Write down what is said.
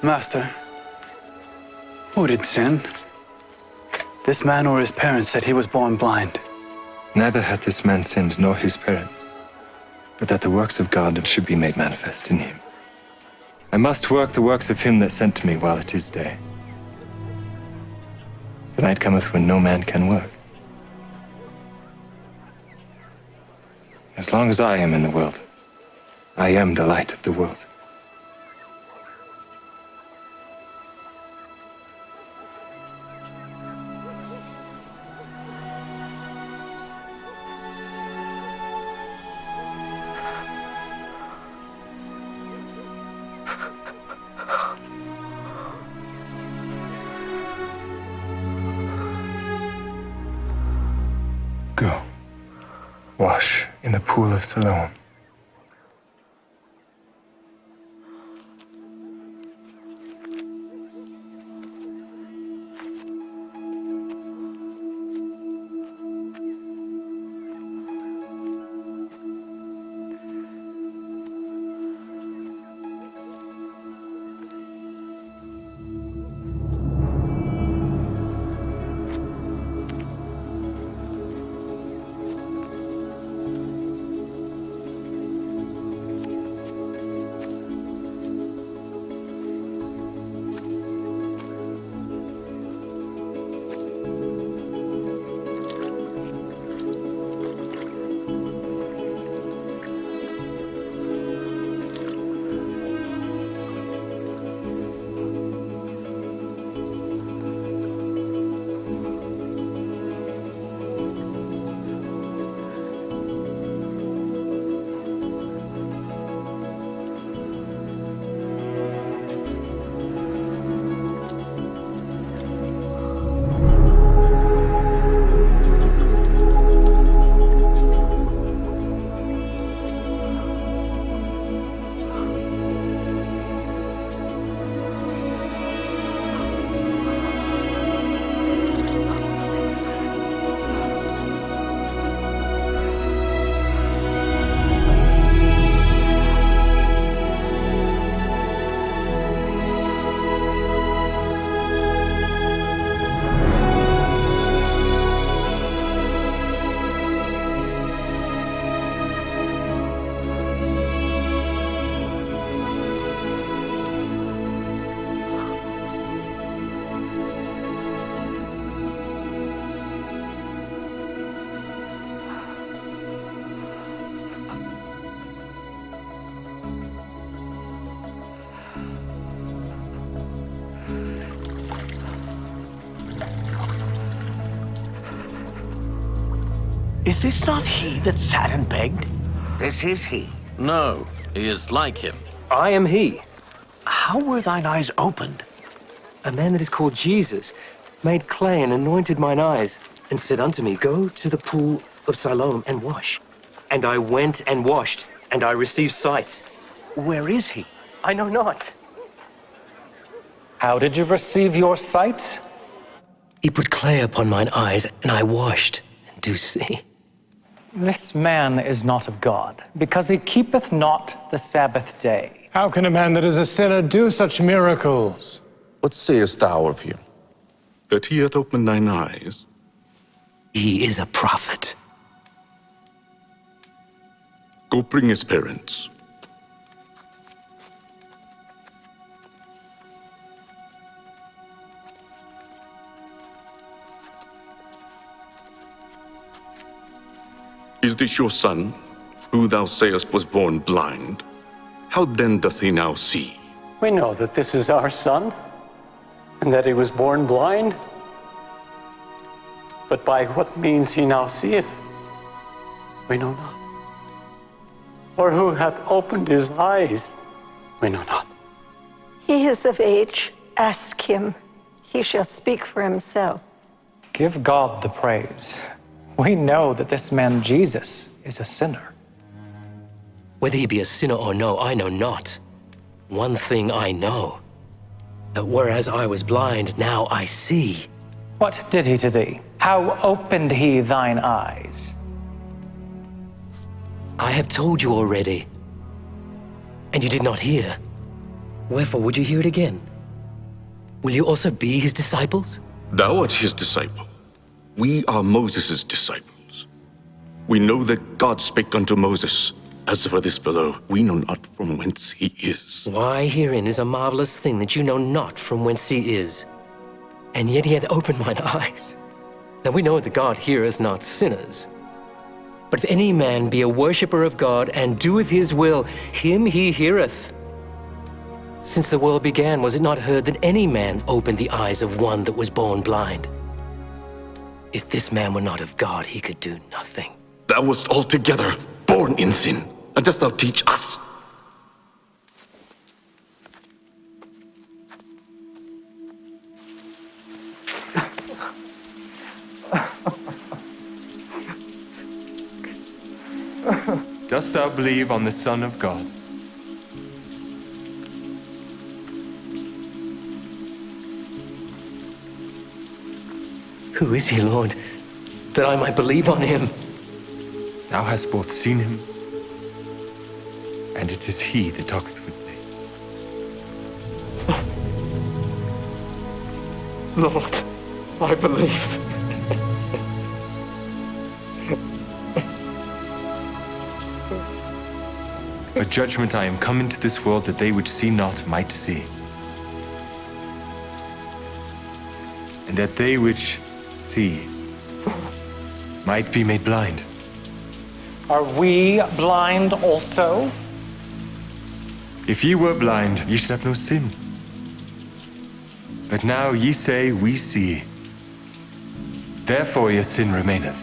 Master, who did sin? This man or his parents said he was born blind. Neither hath this man sinned nor his parents, but that the works of God should be made manifest in him. I must work the works of him that sent me while it is day. The night cometh when no man can work. As long as I am in the world, I am the light of the world. Go, wash in the pool of Siloam. Is this not he that sat and begged? This is he. No, he is like him. I am he. How were thine eyes opened? A man that is called Jesus made clay and anointed mine eyes, and said unto me, Go to the pool of Siloam and wash. And I went and washed, and I received sight. Where is he? I know not. How did you receive your sight? He put clay upon mine eyes, and I washed, and do see. This man is not of God, because he keepeth not the Sabbath day. How can a man that is a sinner do such miracles? What sayest thou of him? That he hath opened thine eyes? He is a prophet. Go bring his parents. Is this your son, who thou sayest was born blind? How then doth he now see? We know that this is our son, and that he was born blind. But by what means he now seeth, we know not. Or who hath opened his eyes, we know not. He is of age. Ask him. He shall speak for himself. Give God the praise. We know that this man Jesus is a sinner. Whether he be a sinner or no, I know not. One thing I know, that whereas I was blind, now I see. What did he to thee? How opened he thine eyes? I have told you already, and you did not hear. Wherefore would you hear it again? will you also be his disciples? Thou art his disciple. We are Moses' disciples. We know that God spake unto Moses. As for this fellow, we know not from whence he is. Why, herein is a marvelous thing, that you know not from whence he is. And yet he hath opened mine eyes. Now we know that God heareth not sinners. But if any man be a worshipper of God, and doeth his will, him he heareth. Since the world began, was it not heard that any man opened the eyes of one that was born blind? If this man were not of God, he could do nothing. Thou wast altogether born in sin, and dost thou teach us? Dost thou believe on the Son of God? Who is he, Lord, that I might believe on him? Thou hast both seen him, and it is he that talketh with thee. Lord, I believe. For judgment I am come into this world, that they which see not might see, and that they which see might be made blind. Are we blind also? If ye were blind, ye should have no sin. But now ye say, we see. Therefore your sin remaineth.